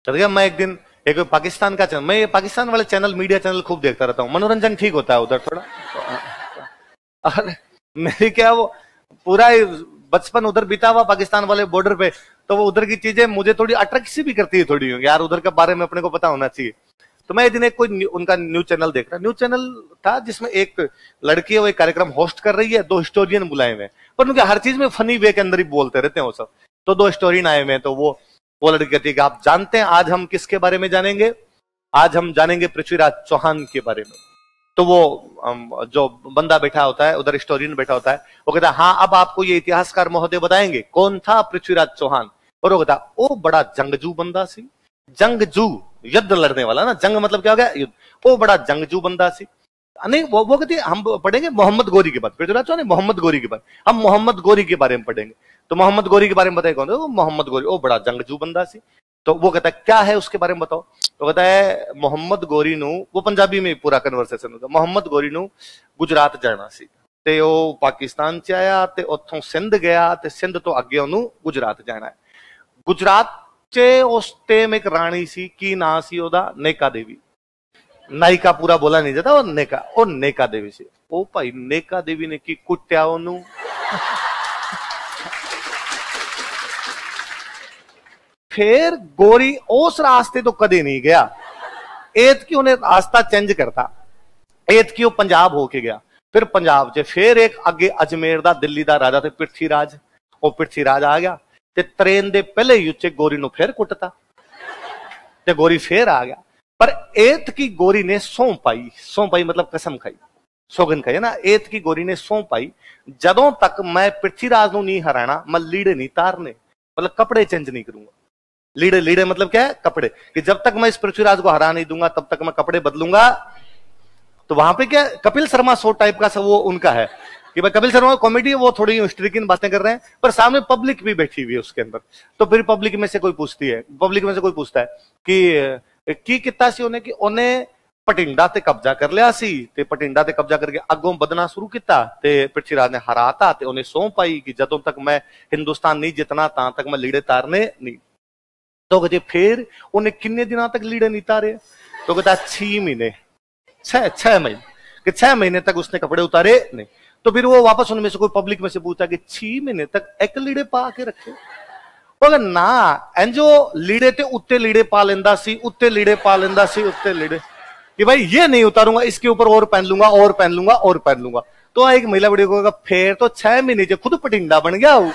चल गया। मैं एक दिन एक पाकिस्तान का चैनल, मैं ये पाकिस्तान वाले चैनल, मीडिया चैनल खूब देखता रहता हूँ, मनोरंजन ठीक होता है उधर थोड़ा। अरे मेरी क्या, वो पूरा बचपन उधर बीता हुआ पाकिस्तान वाले बॉर्डर पे, तो वो उधर की चीजें मुझे थोड़ी अट्रैक्ट सी भी करती है थोड़ी, यार उधर के बारे में अपने को पता होना चाहिए। तो मैं एक दिन एक कोई उनका न्यूज चैनल देख रहा, न्यूज चैनल था जिसमें एक लड़की है, वो एक कार्यक्रम होस्ट कर रही है, 2 हिस्टोरियन बुलाए हुए हैं, पर उनके हर चीज में फनी वे के अंदर ही बोलते रहते हैं वो सब। तो 2 हिस्टोरियन आए हुए हैं, तो वो लड़की कहती है कि आप जानते हैं आज हम किसके बारे में जानेंगे? आज हम जानेंगे पृथ्वीराज चौहान के बारे में। तो वो जो बंदा बैठा होता है उधर, हिस्टोरियन बैठा होता है, वो कहता है हाँ अब आपको ये इतिहासकार महोदय बताएंगे कौन था पृथ्वीराज चौहान। और वो कहता ओ बड़ा जंगजू बंदा सी, जंगजू युद्ध लड़ने वाला ना, जंग मतलब क्या हो गया युद्ध, वो बड़ा जंगजू बंदा सी। नहीं वो कहती है हम पढ़ेंगे मोहम्मद गोरी के बाद, पृथ्वीराज चौहान मोहम्मद गोरी के बाद, हम मोहम्मद गोरी के बारे में पढ़ेंगे। तो मोहम्मद गोरी के बारे में बताए कौन? मोहम्मद गोरी, ओ बड़ा जंगजू बंदा सी। तो वो कहता है क्या है उसके बारे में बताओ। तो कहता है मोहम्मद गोरी नु, वो पंजाबी में पूरा कन्वर्सेशन होता, मोहम्मद गोरी नु गुजरात जाना सी ते ओ पाकिस्तान च आया ते उथों सिंध गया ते सिंध तो अगे ओनू गुजरात जाना है। गुजरात च उस टाइम एक राणी सी, की ना सी ओदा? नेका देवी। नायिका पूरा बोला नहीं जाता, वो नेका देवी सी। ओ भाई नेका देवी ने की कुट्या ओनू। फिर गोरी उस रास्ते तो कदे नहीं गया, एत की उन्हें रास्ता चेंज करता, एत की वो पंजाब होके गया, फिर पंजाब से फिर एक अगे अजमेर दा दिल्ली दा राजा थे पृथ्वीराज, वो पृथ्वीराज आ गया ते ट्रेन दे पहले युचे गोरी नु फिर कुटता ते गोरी फिर आ गया। पर एत की गोरी ने सौं पाई मतलब कसम खाई, सौगन खाई है ना। एत की गोरी ने सौं पाई जदों तक मैं पृथ्वीराज नु नहीं हराना, मैं लीड़े नहीं तारने, मतलब कपड़े चेंज नहीं करूंगा। लीड़े मतलब क्या है? कपड़े, कि जब तक मैं इस पृथ्वीराज को हरा नहीं दूंगा तब तक मैं कपड़े बदलूंगा। तो वहां पे क्या कपिल शर्मा शो टाइप का सब वो उनका है कि भाई कपिल शर्मा कॉमेडी है, वो थोड़ी हिस्ट्रिकल बातें कर रहे हैं, पर सामने पब्लिक भी बैठी हुई है उसके अंदर। तो फिर पब्लिक में से कोई पूछता है कि कितना सी उन्हें, कि उन्हें पटिंडा ते कब्जा कर लिया सी, ते पटिंडा ते कब्जा करके अगों बदना शुरू किया, ते पृथ्वीराज ने हराता ते उन्हें सौं पाई कि जदों तक मैं हिंदुस्तान नहीं जितना ता तक मैं लीड़े तारने नहीं। तो कहते फिर उन्हें किन्ने दिनों तक लीड़े नहीं तारे? तो कहता 6 महीने, 6 महीने, कि 6 महीने तक उसने कपड़े उतारे नहीं। तो फिर वो वापस उनमें से कोई पब्लिक में से पूछता कि 6 महीने तक एक लीड़े पा के रखे? बोले ना एंजो लीड़े थे उत्ते लीड़े पा लेंदा सी, उत्ते लीड़े पा लेंदा सी, उत्ते लीड़े, कि भाई ये नहीं उतारूंगा, इसके ऊपर और पहन लूंगा और पहन लूंगा और पहन लूंगा। तो एक महिला बड़ी को फिर तो 6 महीने से खुद पटिंडा बन गया वो।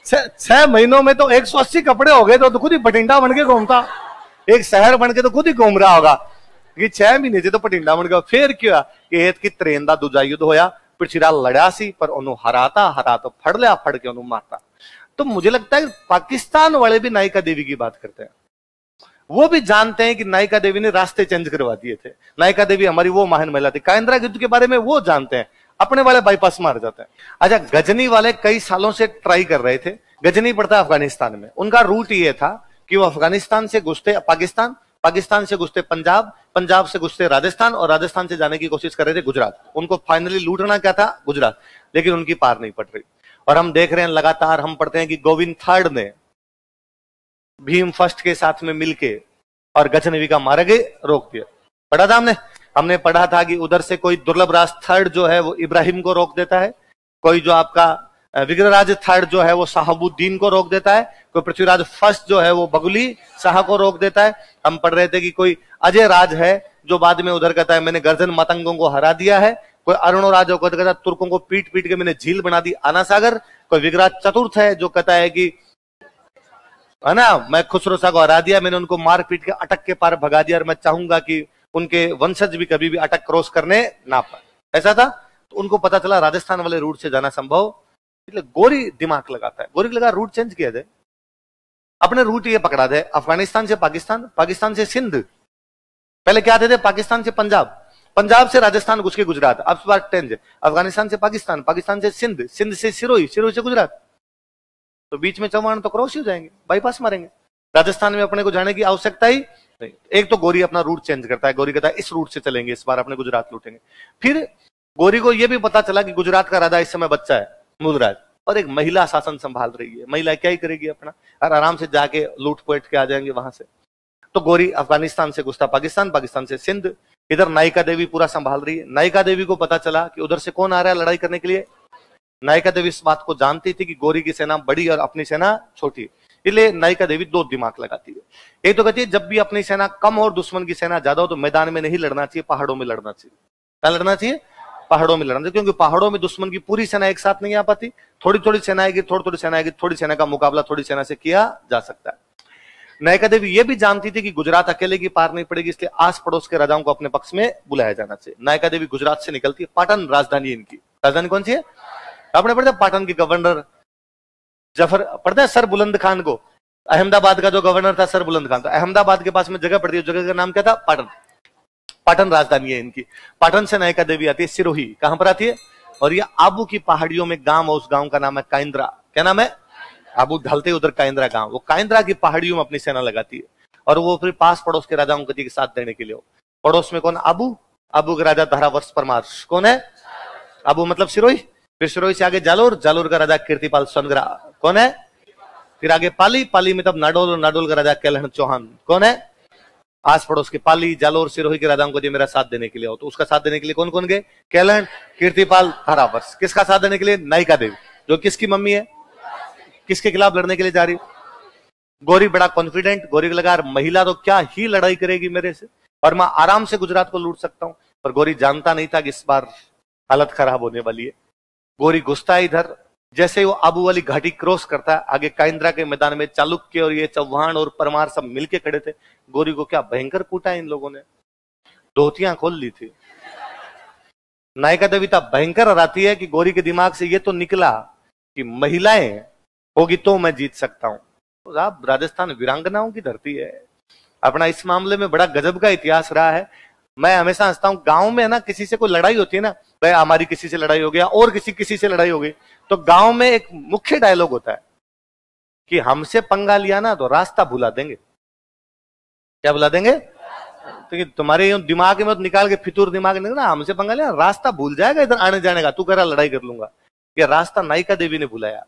6 महीनों में तो 180 कपड़े हो गए, तो खुद ही पटिंडा बन के घूमता, एक शहर बन के तो खुद ही घूम रहा होगा कि 6 महीने से तो पटिंडा बन गया। फिर क्या कि एत की ट्रेन का दूजा युद्ध होया, पृथ्वीराज लड़ा सी पर उन्होंने हरा तो फड़ लिया, फड़ के उन्होंने मारता। तो मुझे लगता है पाकिस्तान वाले भी नायिका देवी की बात करते हैं, वो भी जानते हैं कि नायिका देवी ने रास्ते चेंज करवा दिए थे। नायिका देवी हमारी वो महान महिला थी, कायंद्रा युद्ध के बारे में वो जानते हैं, अपने वाले बाईपास मार जाते हैं। अच्छा, गजनी वाले कई सालों से ट्राई कर रहे थे, गजनी पड़ता है अफगानिस्तान में, उनका रूट ये था कि वो अफगानिस्तान से घुसते पाकिस्तान, पाकिस्तान से घुसते पंजाब, पंजाब से घुसते राजस्थान, और राजस्थान से जाने की कोशिश कर रहे थे गुजरात। उनको फाइनली लूटना क्या था? गुजरात, लेकिन उनकी पार नहीं पड़ रही। और हम देख रहे हैं लगातार, हम पढ़ते हैं कि गोविंद III ने भीम फर्स्ट के साथ में मिलके और गजनवी का मार्ग रोक दिया। पढ़ा था हमने पढ़ा था कि उधर से कोई दुर्लभ राज III जो है वो इब्राहिम को रोक देता है, कोई जो आपका विग्रहराज III जो है वो साहबुद्दीन को रोक देता है, कोई पृथ्वीराज फर्स्ट जो है वो बगुली शाह को रोक देता है। हम पढ़ रहे थे कि कोई अजय राज है जो बाद में उधर कहता है मैंने गर्जन मतंगों को हरा दिया है, कोई अरुणो राज जो कहता है तुर्कों को पीट पीट के मैंने झील बना दी आना सागर, कोई विग्रहराज चतुर्थ है जो कहता है कि है ना मैं खुसरो शाह को हरा दिया, मैंने उनको मार पीट के अटक के पार भगा दिया और मैं चाहूंगा कि उनके वंशज भी कभी भी अटक क्रॉस करने ना पाए। ऐसा था। तो उनको पता चला राजस्थान वाले रूट से जाना संभव, इसलिए गोरी दिमाग लगाता है, गोरी लगा रूट चेंज किया जाए, अपने रूट ये पकड़ा दे, अफगानिस्तान से पाकिस्तान, पाकिस्तान से सिंध, पहले क्या आते थे पाकिस्तान से पंजाब, पंजाब से राजस्थान घुस के गुजरात, अब बात चेंज, अफगानिस्तान से पाकिस्तान, पाकिस्तान से सिंध, सिंध से सिरोही, सिरोही से गुजरात, तो बीच में चौहान तो क्रॉस ही हो जाएंगे, बाईपास मारेंगे। राजस्थान में अपने को जाने की आवश्यकता ही नहीं। एक तो गोरी अपना रूट चेंज करता है, गोरी कहता है इस रूट से चलेंगे, इस बार अपने गुजरात लूटेंगे। फिर गोरी को यह भी पता चला कि गुजरात का राजा इस समय बच्चा है मूलराज, और एक महिला शासन संभाल रही है। महिला क्या ही करेगी अपना, और आराम से जाके लूट पोट के आ जाएंगे वहां से। तो गोरी अफगानिस्तान से घुसता पाकिस्तान, पाकिस्तान से सिंध, इधर नायिका देवी पूरा संभाल रही है। नायिका देवी को पता चला कि उधर से कौन आ रहा है लड़ाई करने के लिए। नायिका देवी इस बात को जानती थी कि गोरी की सेना बड़ी और अपनी सेना छोटी, इसलिए नायिका देवी दो दिमाग लगाती है। एक तो कहती है जब भी अपनी सेना कम और दुश्मन की सेना ज्यादा हो तो मैदान में नहीं लड़ना चाहिए, पहाड़ों में लड़ना चाहिए। क्या लड़ना चाहिए? पहाड़ों में लड़ना चाहिए, क्योंकि पहाड़ों में दुश्मन की पूरी सेना एक साथ नहीं आ पाती, थोड़ी थोड़ी सेना आएगी, थोड़ी थोड़ी सेना आएगी, थोड़ी सेना का मुकाबला थोड़ी सेना से किया जा सकता है। नायिका देवी यह भी जानती थी कि गुजरात अकेले की पार नहीं पड़ेगी, इसलिए आस पड़ोस के राजाओं को अपने पक्ष में बुलाया जाना चाहिए। नायिका देवी गुजरात से निकलती है, पाटन राजधानी इनकी। राजधानी कौन सी है? आपने पढ़ा पाटन के गवर्नर जफर, पढ़ते हैं सर बुलंद खान को। अहमदाबाद का जो गवर्नर था सर बुलंद खान, तो अहमदाबाद के पास में जगह पड़ती है, जगह का नाम क्या था? पाटन। पाटन राजधानी है इनकी। पाटन से नायिका देवी आती है सिरोही, कहां पर आती है? और ये आबू की पहाड़ियों में गांव, उस गांव का नाम है काइंद्रा। क्या नाम है? आबू ढलते उधर काइंद्रा गांव, वो काइंद्रा की पहाड़ियों में अपनी सेना लगाती है, और वो फिर पास पड़ोस के राजाओं के साथ देने के लिए। पड़ोस में कौन? आबू। आबू के राजा धारावर्ष परमार कौन है? आबू मतलब सिरोही। फिर सिरोही से आगे जालोर, जालोर का राजा कीर्तिपाल सोनग्रा कौन है? फिर आगे पाली, पाली में तब नाडोल, नाडोल का राजा केलहन चौहान कौन है? आस पड़ोस के पाली, जालोर, सिरोही के राजाओं को जो मेरा साथ देने के लिए हो, तो उसका साथ देने के लिए कौन कौन गए? केलहन, कीर्तिपाल, धारावर्ष। किसका साथ देने के लिए? नायिका देवी, जो किसकी मम्मी है, किसके खिलाफ लड़ने के लिए जा रही? गोरी बड़ा कॉन्फिडेंट, गोरी को लगा महिला तो क्या ही लड़ाई करेगी मेरे से, और मैं आराम से गुजरात को लूट सकता हूं। पर गोरी जानता नहीं था कि इस बार हालत खराब होने वाली है। गोरी घुसता है इधर, जैसे वो आबू वाली घाटी क्रॉस करता है, आगे काइंद्रा के मैदान में चालुक्य और ये चौहान और परमार सब मिलके खड़े थे। गोरी को क्या भयंकर कूटा इन लोगों ने, धोतियां खोल ली थी। नायिका देवी तब भयंकर हराती है कि गोरी के दिमाग से ये तो निकला कि महिलाएं होगी तो मैं जीत सकता हूं। तो आप राजस्थान वीरांगनाओं की धरती है, अपना इस मामले में बड़ा गजब का इतिहास रहा है। मैं हमेशा हंसता हूं, गांव में ना किसी से कोई लड़ाई होती है ना, भाई हमारी किसी से लड़ाई हो गया और किसी से लड़ाई हो गई, तो गांव में एक मुख्य डायलॉग होता है कि हमसे पंगा लिया ना तो रास्ता भुला देंगे। क्या भुला देंगे? तो तुम्हारे दिमाग में तो निकाल के फितूर दिमाग निकल ना, हमसे पंगा लिया रास्ता भूल जाएगा इधर आने जाने का, तू कह रहा लड़ाई कर लूंगा। ये रास्ता नायिका देवी ने भुलाया।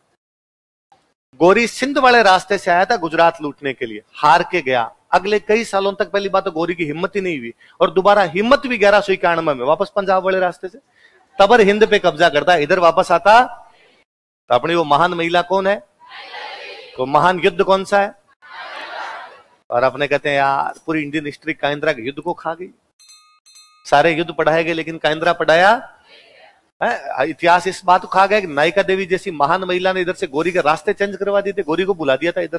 गोरी सिंध वाले रास्ते से आया था गुजरात लूटने के लिए, हार के गया। अगले कई सालों तक पहली बात तो गोरी की हिम्मत ही नहीं हुई, और दोबारा हिम्मत भी 1191 में वापस पंजाब वाले रास्ते से तबर हिंद पे कब्जा करता, इधर वापस आता। तो अपनी वो महान महिला कौन है? तो महान युद्ध कौन सा है? और अपने कहते हैं यार पूरी इंडियन हिस्ट्री काइंद्रा के युद्ध को खा गई। सारे युद्ध पढ़ाए गए लेकिन काइंद्रा पढ़ाया है। इतिहास इस बात को खा गया कि नायिका देवी जैसी महान महिला ने इधर से गोरी के रास्ते चेंज करवा दिए थे, गोरी को बुला दिया था इधर